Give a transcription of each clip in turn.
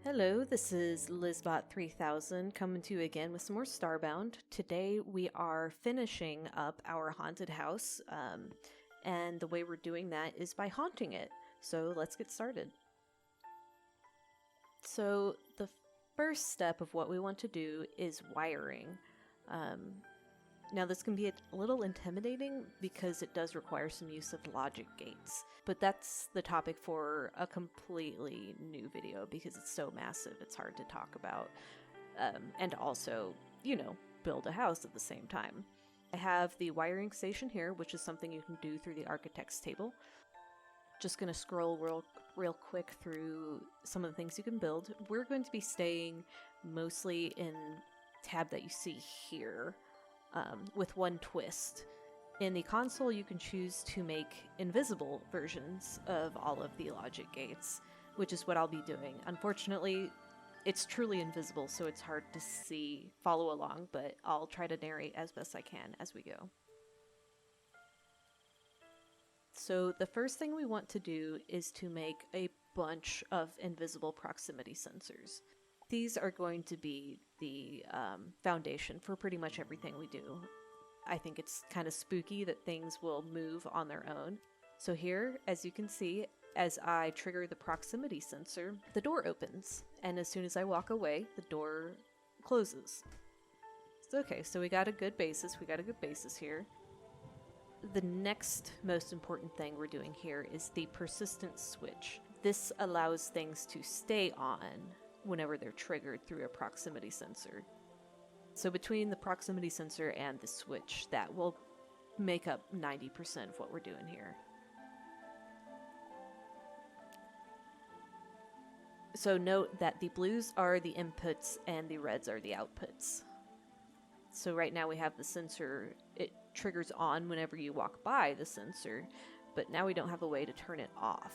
Hello, this is Lizbot3000 coming to you again with some more Starbound. Today we are finishing up our haunted house, and the way we're doing that is by haunting it. So let's get started. So the first step of what we want to do is wiring. Now this can be a little intimidating because it does require some use of logic gates, but that's the topic for a completely new video because it's so massive it's hard to talk about, and also, you know, build a house at the same time. I have the wiring station here, which is something you can do through the architect's table. Just going to scroll real quick through some of the things you can build. We're going to be staying mostly in tab that you see here. With one twist. In the console, you can choose to make invisible versions of all of the logic gates, which is what I'll be doing. Unfortunately, it's truly invisible, so it's hard to follow along, but I'll try to narrate as best I can as we go. So the first thing we want to do is to make a bunch of invisible proximity sensors. These are going to be the foundation for pretty much everything we do. I think it's kind of spooky that things will move on their own. So here, as you can see, as I trigger the proximity sensor, the door opens. And as soon as I walk away, the door closes. So, okay, so we got a good basis. Here. The next most important thing we're doing here is the persistent switch. This allows things to stay on whenever they're triggered through a proximity sensor. So between the proximity sensor and the switch, that will make up 90% of what we're doing here. So note that the blues are the inputs and the reds are the outputs. So right now we have the sensor, it triggers on whenever you walk by the sensor, but now we don't have a way to turn it off.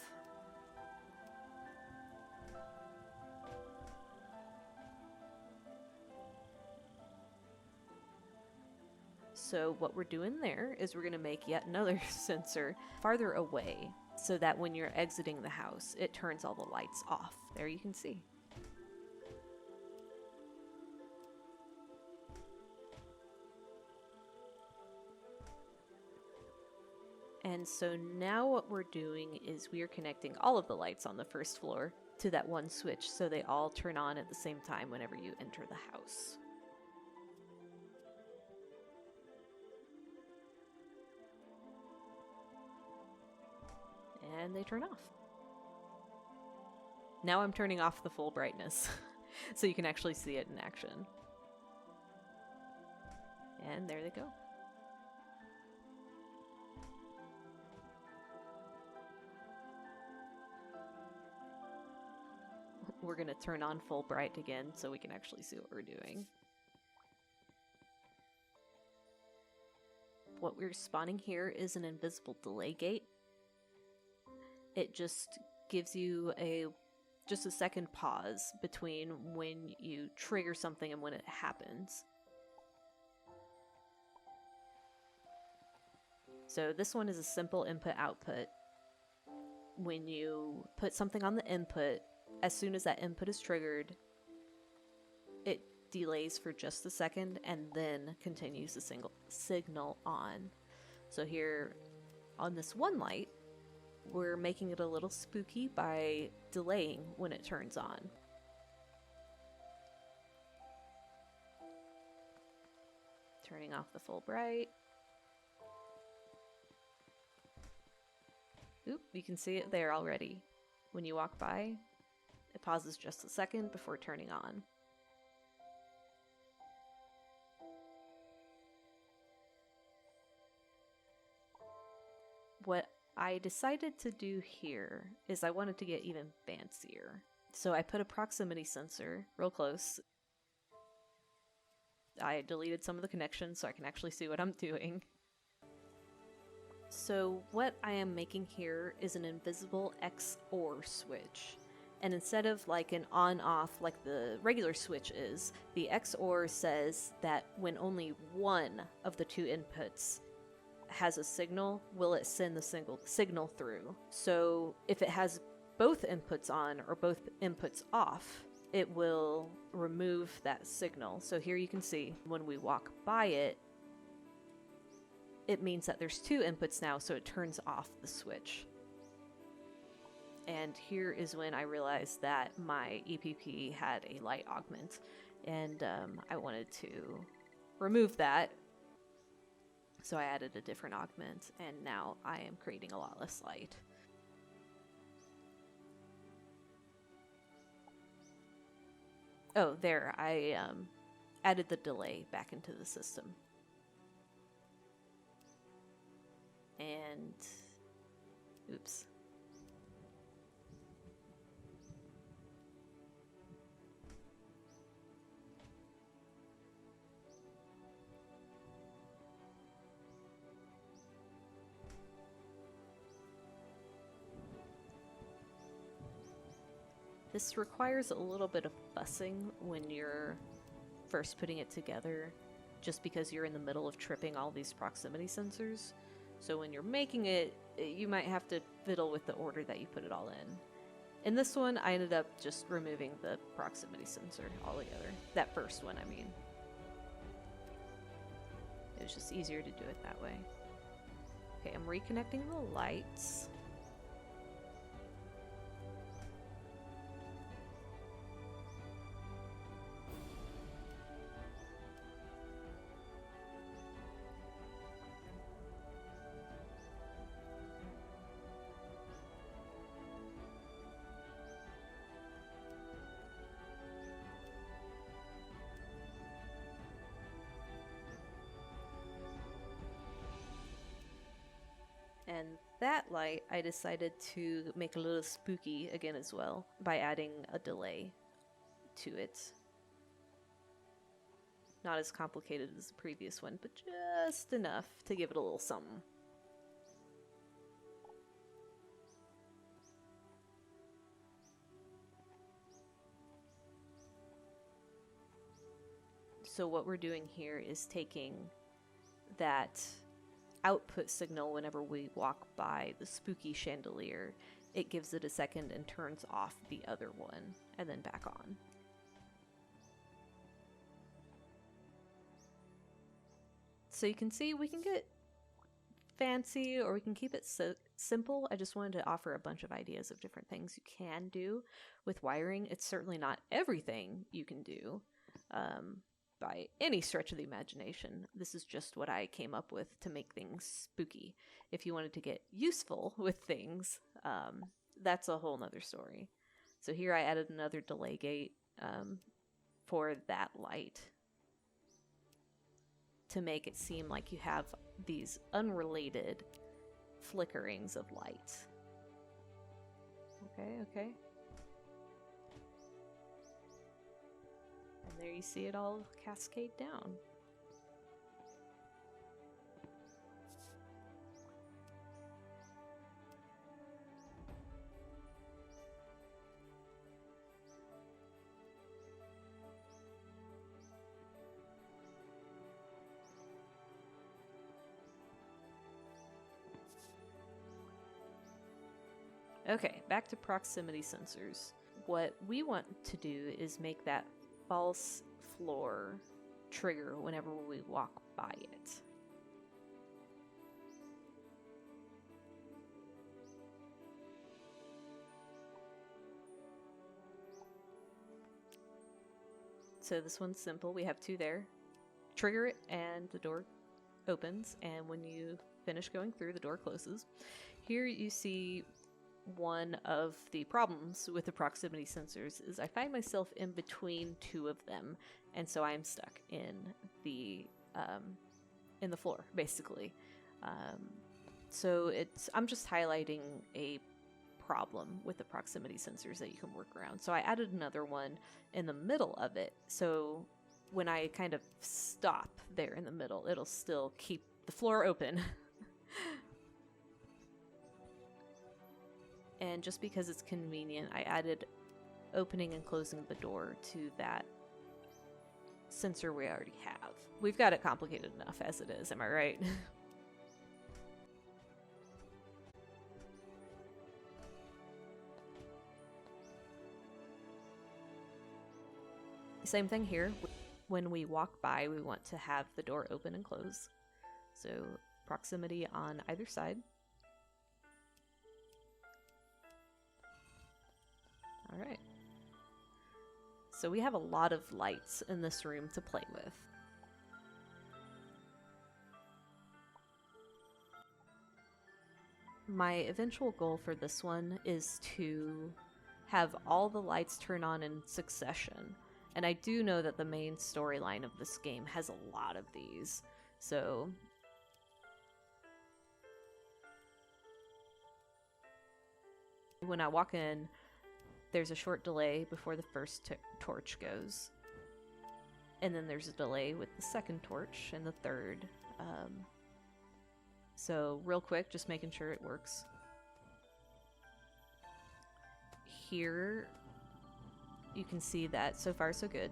So what we're doing there is we're going to make yet another sensor farther away so that when you're exiting the house, it turns all the lights off. There you can see. And so now what we're doing is we are connecting all of the lights on the first floor to that one switch so they all turn on at the same time whenever you enter the house. And they turn off. Now I'm turning off the full brightness so you can actually see it in action. And there they go. We're going to turn on full bright again so we can actually see what we're doing. What we're spawning here is an invisible delay gate. It just gives you just a second pause between when you trigger something and when it happens. So this one is a simple input-output. When you put something on the input, as soon as that input is triggered, it delays for just a second and then continues the signal on. So here on this one light, we're making it a little spooky by delaying when it turns on. Turning off the full bright. Oop, you can see it there already. When you walk by, it pauses just a second before turning on. What I decided to do here is I wanted to get even fancier. So I put a proximity sensor real close. I deleted some of the connections so I can actually see what I'm doing. So what I am making here is an invisible XOR switch. And instead of like an on-off like the regular switch is, the XOR says that when only one of the two inputs has a signal, will it send the signal through. So if it has both inputs on or both inputs off, it will remove that signal. So here you can see when we walk by it, it means that there's two inputs now, so it turns off the switch. And here is when I realized that my EPP had a light augment, and I wanted to remove that. So I added a different augment, and now I am creating a lot less light. Oh, there, I added the delay back into the system. And, oops. This requires a little bit of fussing when you're first putting it together, just because you're in the middle of tripping all these proximity sensors. So when you're making it, you might have to fiddle with the order that you put it all in. In this one, I ended up just removing the proximity sensor altogether. That first one, I mean. It was just easier to do it that way. Okay, I'm reconnecting the lights. And that light, I decided to make a little spooky again as well by adding a delay to it. Not as complicated as the previous one, but just enough to give it a little something. So what we're doing here is taking that output signal whenever we walk by the spooky chandelier. It gives it a second and turns off the other one, and then back on. So you can see we can get fancy or we can keep it so simple. I just wanted to offer a bunch of ideas of different things you can do with wiring. It's certainly not everything you can do by any stretch of the imagination. This is just what I came up with to make things spooky. If you wanted to get useful with things, that's a whole nother story. So here I added another delay gate for that light to make it seem like you have these unrelated flickerings of light. Okay. And there you see it all cascade down. Okay, back to proximity sensors. What we want to do is make that false floor trigger whenever we walk by it. So this one's simple. We have two there. Trigger it and the door opens, and when you finish going through, the door closes. Here you see one of the problems with the proximity sensors is I find myself in between two of them, and so I'm stuck in the floor basically. So I'm just highlighting a problem with the proximity sensors that you can work around. So I added another one in the middle of it, so when I kind of stop there in the middle, it'll still keep the floor open. And just because it's convenient, I added opening and closing the door to that sensor we already have. We've got it complicated enough as it is, am I right? Same thing here. When we walk by, we want to have the door open and close. So proximity on either side. All right. So we have a lot of lights in this room to play with. My eventual goal for this one is to have all the lights turn on in succession. And I do know that the main storyline of this game has a lot of these. So when I walk in, there's a short delay before the first torch goes. And then there's a delay with the second torch and the third. So real quick, just making sure it works. Here, you can see that so far so good.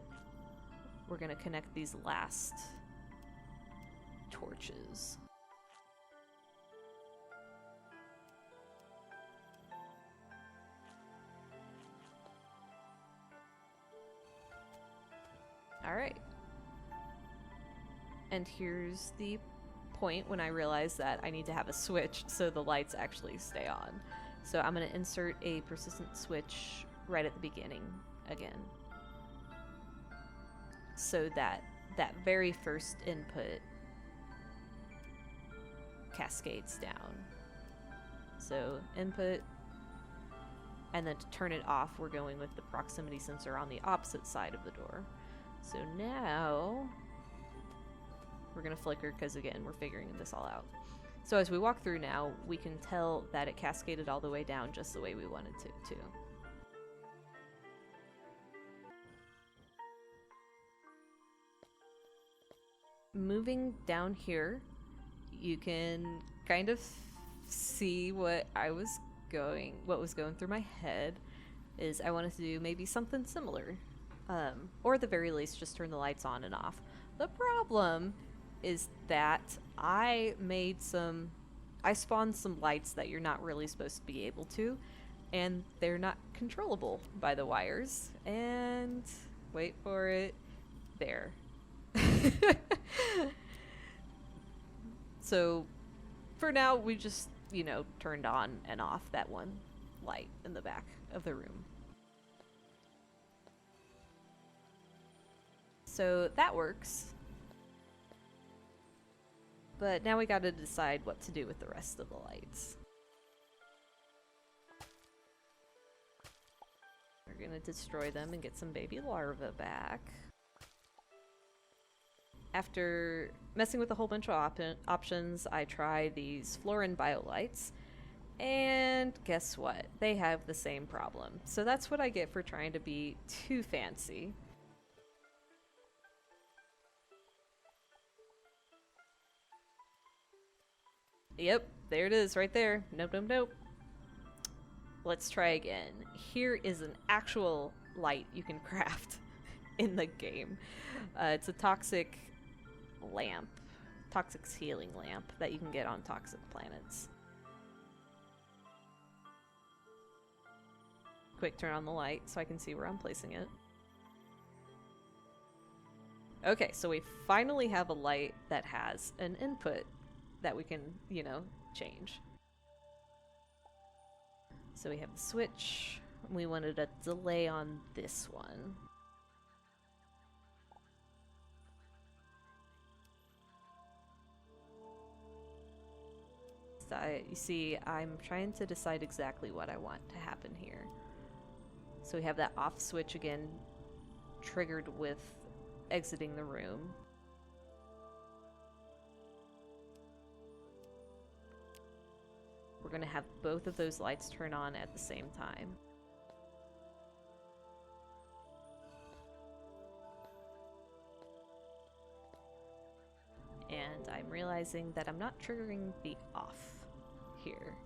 We're going to connect these last torches. Alright. And here's the point when I realize that I need to have a switch so the lights actually stay on. So I'm going to insert a persistent switch right at the beginning again. So that that very first input cascades down. So input, and then to turn it off, we're going with the proximity sensor on the opposite side of the door. So now we're going to flicker because, again, we're figuring this all out. So as we walk through now, we can tell that it cascaded all the way down just the way we wanted to. Moving down here, you can kind of see what was going through my head is I wanted to do maybe something similar. Or at the very least, just turn the lights on and off. The problem is that I spawned some lights that you're not really supposed to be able to, and they're not controllable by the wires. And wait for it, there. So for now, we just, turned on and off that one light in the back of the room. So that works. But now we gotta decide what to do with the rest of the lights. We're gonna destroy them and get some baby larvae back. After messing with a whole bunch of options, I try these Florin biolights, and guess what? They have the same problem. So that's what I get for trying to be too fancy. Yep, there it is right there. Nope, nope, nope. Let's try again. Here is an actual light you can craft in the game. It's a toxic lamp, toxic healing lamp that you can get on toxic planets. Quick turn on the light so I can see where I'm placing it. Okay, so we finally have a light that has an input that we can, change. So we have the switch. We wanted a delay on this one. You see, I'm trying to decide exactly what I want to happen here. So we have that off switch again, triggered with exiting the room. We're going to have both of those lights turn on at the same time. And I'm realizing that I'm not triggering the off here.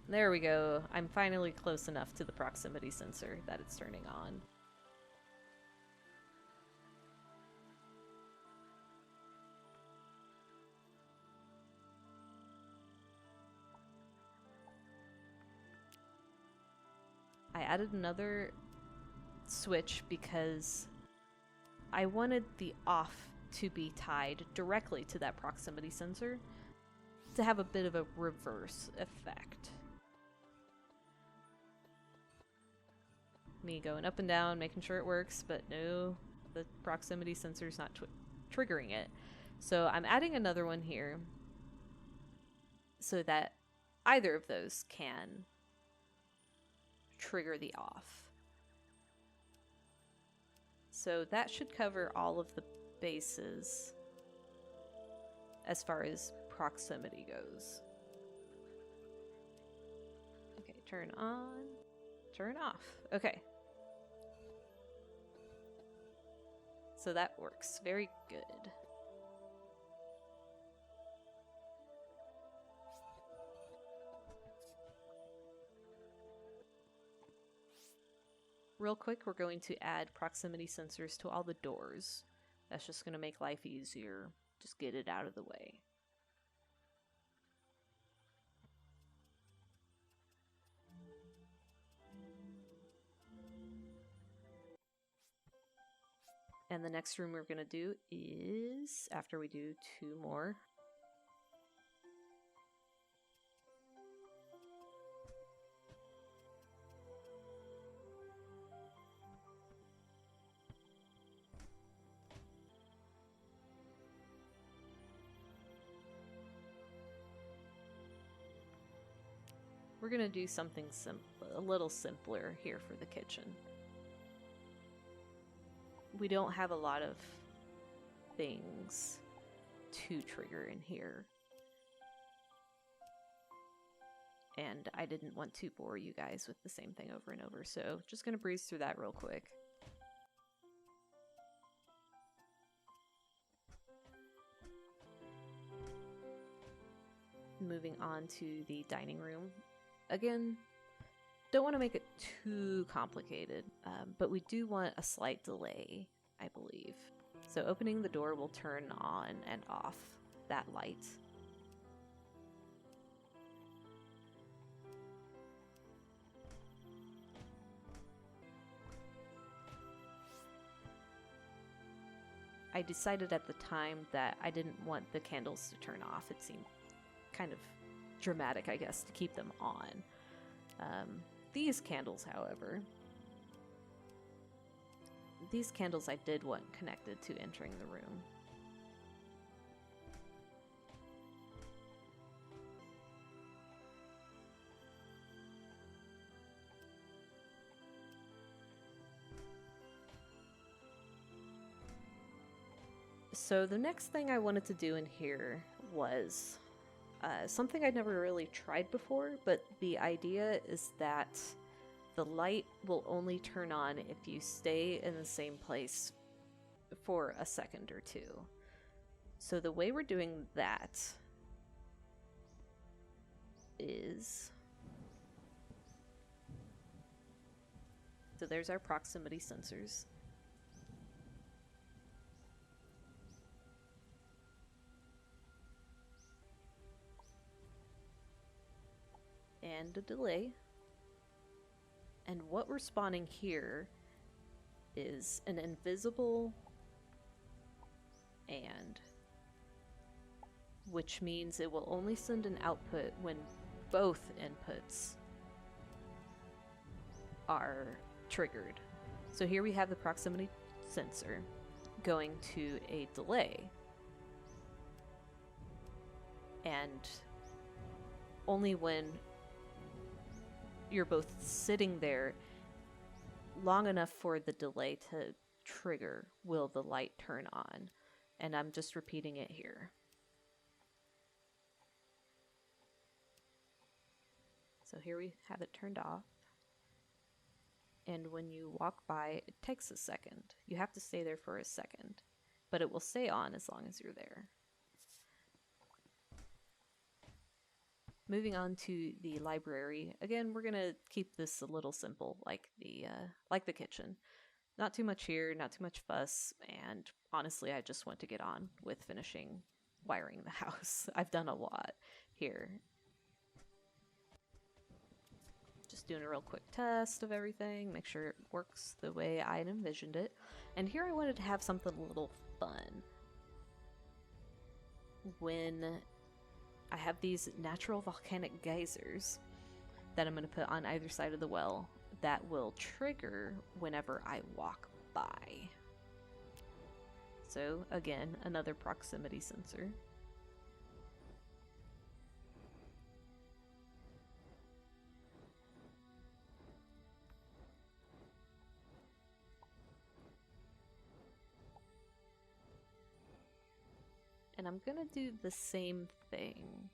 There we go. I'm finally close enough to the proximity sensor that it's turning on. I added another switch because I wanted the off to be tied directly to that proximity sensor to have a bit of a reverse effect. Me going up and down, making sure it works, but no, the proximity sensor's not triggering it. So I'm adding another one here so that either of those can trigger the off. So that should cover all of the bases as far as proximity goes. Okay, turn on, turn off. Okay. So that works very good. Real quick, we're going to add proximity sensors to all the doors. That's just going to make life easier. Just get it out of the way. And the next room we're going to do is, after we do 2 more, we're going to do something a little simpler here for the kitchen. We don't have a lot of things to trigger in here. And I didn't want to bore you guys with the same thing over and over, so just going to breeze through that real quick. Moving on to the dining room. Again, don't want to make it too complicated, but we do want a slight delay, I believe. So opening the door will turn on and off that light. I decided at the time that I didn't want the candles to turn off. It seemed kind of dramatic, I guess, to keep them on. These candles, however, I did want connected to entering the room. So the next thing I wanted to do in here was something I'd never really tried before, but the idea is that the light will only turn on if you stay in the same place for a second or two. So the way we're doing that is... So there's our proximity sensors. And a delay. And what we're spawning here is an invisible and, which means it will only send an output when both inputs are triggered. So here we have the proximity sensor going to a delay. And only when you're both sitting there long enough for the delay to trigger will the light turn on. And I'm just repeating it here. So here we have it turned off. And when you walk by, it takes a second. You have to stay there for a second, but it will stay on as long as you're there. Moving on to the library. Again, we're gonna keep this a little simple, like the kitchen. Not too much here, not too much fuss, and honestly, I just want to get on with finishing wiring the house. I've done a lot here. Just doing a real quick test of everything, make sure it works the way I envisioned it. And here I wanted to have something a little fun. When I have these natural volcanic geysers that I'm going to put on either side of the well that will trigger whenever I walk by. So again, another proximity sensor. And I'm gonna do the same thing.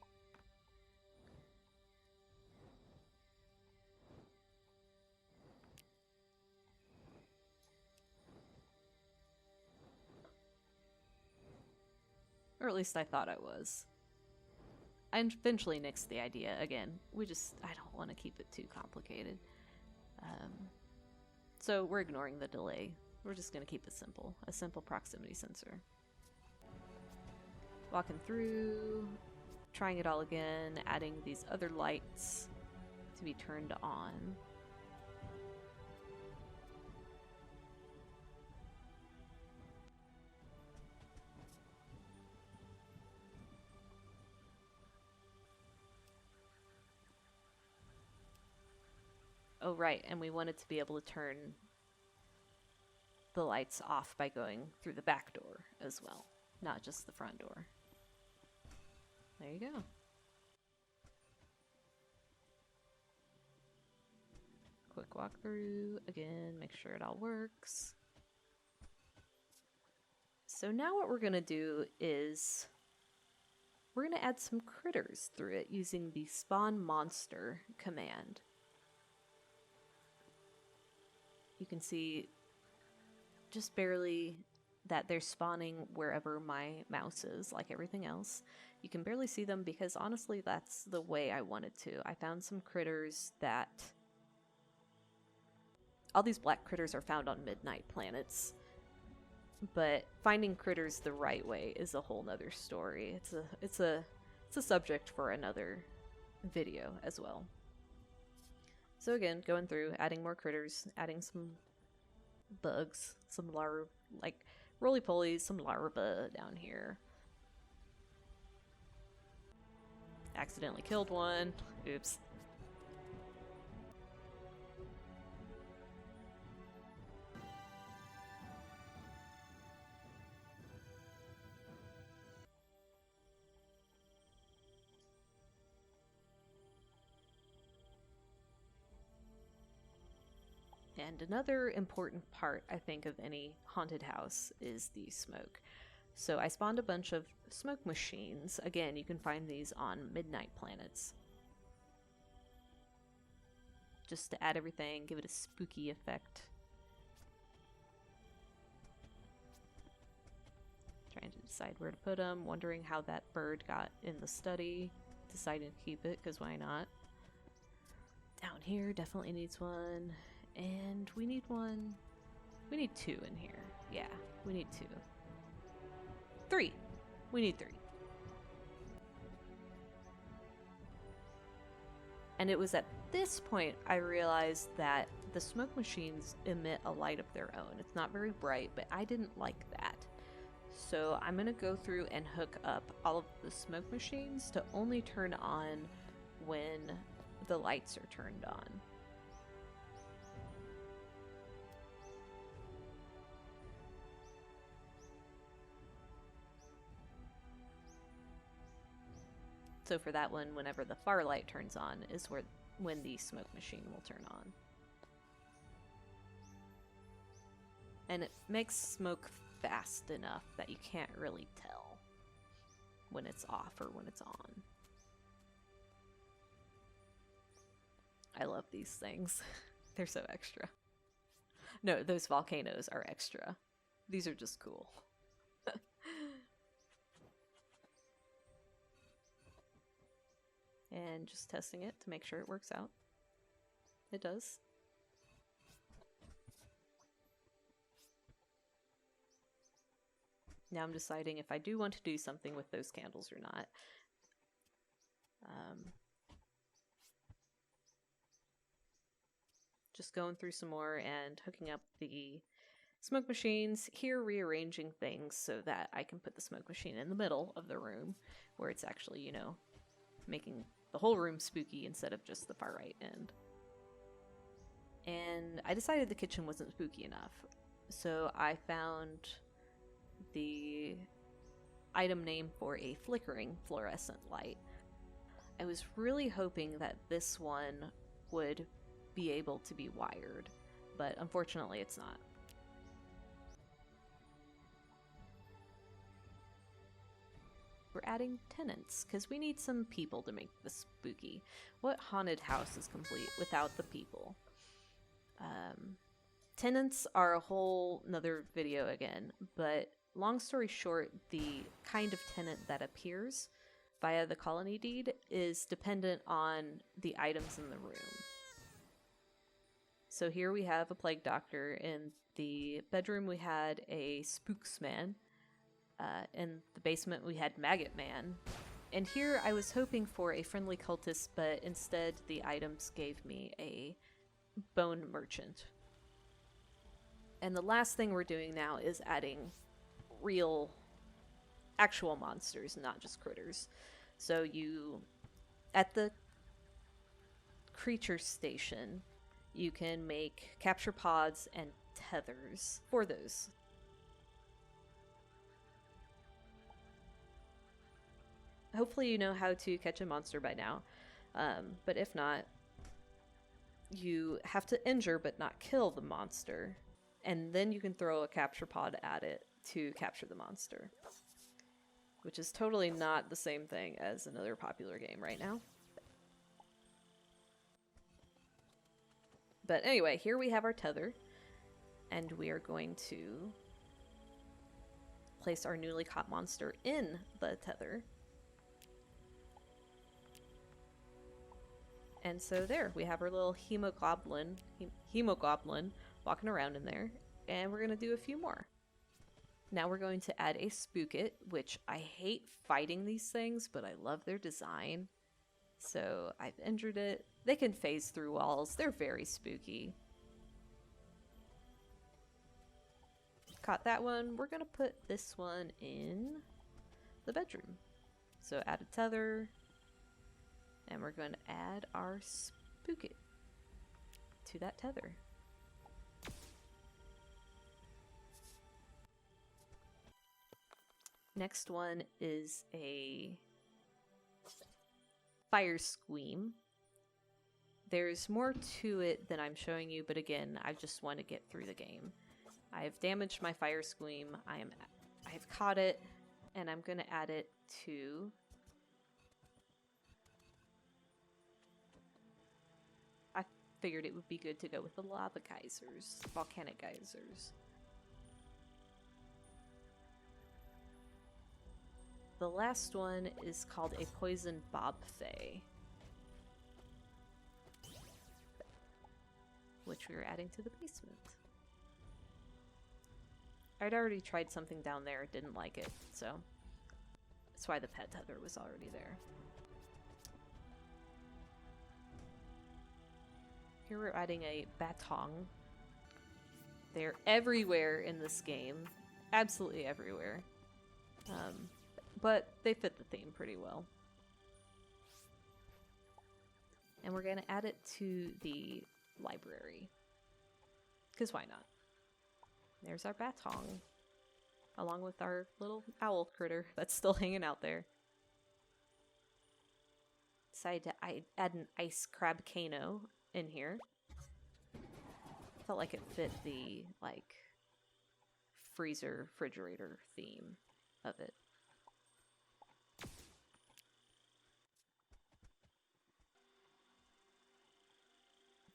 Or at least I thought I was. I eventually nixed the idea again. I don't want to keep it too complicated. So we're ignoring the delay. We're just gonna keep it simple. A simple proximity sensor. Walking through, trying it all again, adding these other lights to be turned on. Oh right, and we wanted to be able to turn the lights off by going through the back door as well, not just the front door. There you go. Quick walkthrough, again, make sure it all works. So now what we're gonna do is we're gonna add some critters through it using the spawn monster command. You can see just barely that they're spawning wherever my mouse is, like everything else. You can barely see them because honestly that's the way I wanted to. I found some critters that... All these black critters are found on midnight planets, but finding critters the right way is a whole nother story. It's a subject for another video as well. So again, going through, adding more critters, adding some bugs, some larvae, like roly-polies, some larvae down here. Accidentally killed one. Oops. And another important part, I think, of any haunted house is the smoke. So I spawned a bunch of smoke machines. Again, you can find these on midnight planets. Just to add everything, give it a spooky effect. Trying to decide where to put them, wondering how that bird got in the study. Deciding to keep it, because why not? Down here definitely needs one. And we need one. We need two in here. Yeah, we need two. Three. We need three. And it was at this point I realized that the smoke machines emit a light of their own. It's not very bright, but I didn't like that. So I'm going to go through and hook up all of the smoke machines to only turn on when the lights are turned on. So for that one, whenever the far light turns on is when the smoke machine will turn on. And it makes smoke fast enough that you can't really tell when it's off or when it's on. I love these things. They're so extra. No, those volcanoes are extra. These are just cool. And just testing it to make sure it works out. It does. Now I'm deciding if I do want to do something with those candles or not. just going through some more and hooking up the smoke machines. Here, rearranging things so that I can put the smoke machine in the middle of the room, where it's actually, you know, making the whole room spooky instead of just the far right end. And I decided the kitchen wasn't spooky enough, so I found the item name for a flickering fluorescent light. I was really hoping that this one would be able to be wired, but unfortunately it's not. We're adding tenants, because we need some people to make this spooky. What haunted house is complete without the people? Tenants are a whole nother video again, but long story short, the kind of tenant that appears via the colony deed is dependent on the items in the room. So here we have a plague doctor. In the bedroom we had a Spooksman. In the basement we had Maggot Man. And here I was hoping for a friendly cultist, but instead the items gave me a bone merchant. And the last thing we're doing now is adding real, actual monsters, not just critters. So you, at the creature station, you can make capture pods and tethers for those. Hopefully you know how to catch a monster by now, but if not, you have to injure but not kill the monster, and then you can throw a capture pod at it to capture the monster, which is totally not the same thing as another popular game right now. But anyway, here we have our tether, and we are going to place our newly caught monster in the tether. And so there, we have our little hemogoblin walking around in there, and we're going to do a few more. Now we're going to add a spookit, which I hate fighting these things, but I love their design. So I've injured it. They can phase through walls. They're very spooky. Caught that one. We're going to put this one in the bedroom. So add a tether. And we're going to add our spookit to that tether. Next one is a firesqueem. There's more to it than I'm showing you, but again, I just want to get through the game. I've damaged my firesqueem. I've caught it, and I'm going to add it to figured it would be good to go with the lava geysers, volcanic geysers. The last one is called a poisonbobfae, which we are adding to the basement. I'd already tried something down there, didn't like it, so that's why the pet tether was already there. Here we're adding a batong. They're everywhere in this game. Absolutely everywhere. But they fit the theme pretty well. And we're going to add it to the library. Because why not? There's our batong. Along with our little owl critter that's still hanging out there. Decided to add an icecrabcano in here. Felt like it fit the, like, freezer, refrigerator theme of it.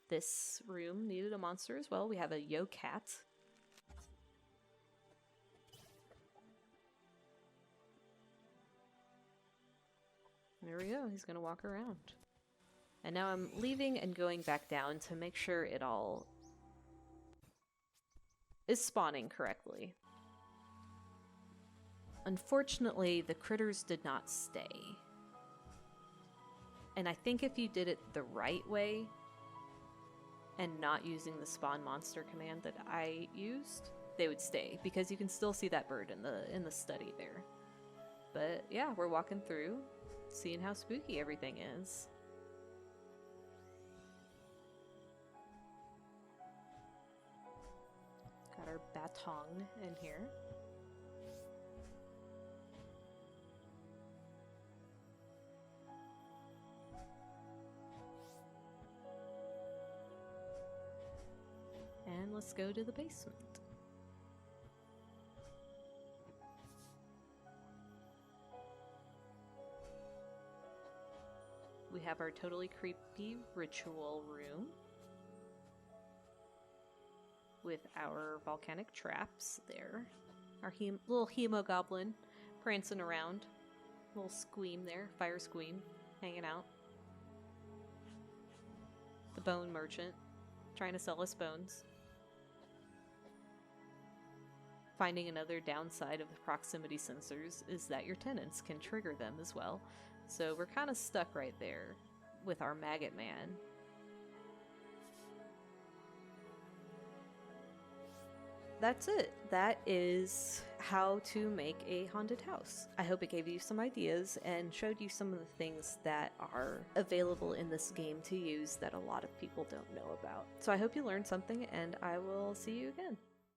This room needed a monster as well. We have a yokat. There we go. He's going to walk around. And now I'm leaving and going back down to make sure it all is spawning correctly. Unfortunately, the critters did not stay. And I think if you did it the right way and not using the spawn monster command that I used, they would stay, because you can still see that bird in the study there. But yeah, we're walking through, seeing how spooky everything is. Got our batong in here. And let's go to the basement. We have our totally creepy ritual room with our volcanic traps there. Our little hemogoblin prancing around. Little squeem there, firesqueem, hanging out. The bone merchant trying to sell us bones. Finding another downside of the proximity sensors is that your tenants can trigger them as well. So we're kind of stuck right there with our Maggot Man. That's it. That is how to make a haunted house. I hope it gave you some ideas and showed you some of the things that are available in this game to use that a lot of people don't know about. So I hope you learned something, and I will see you again.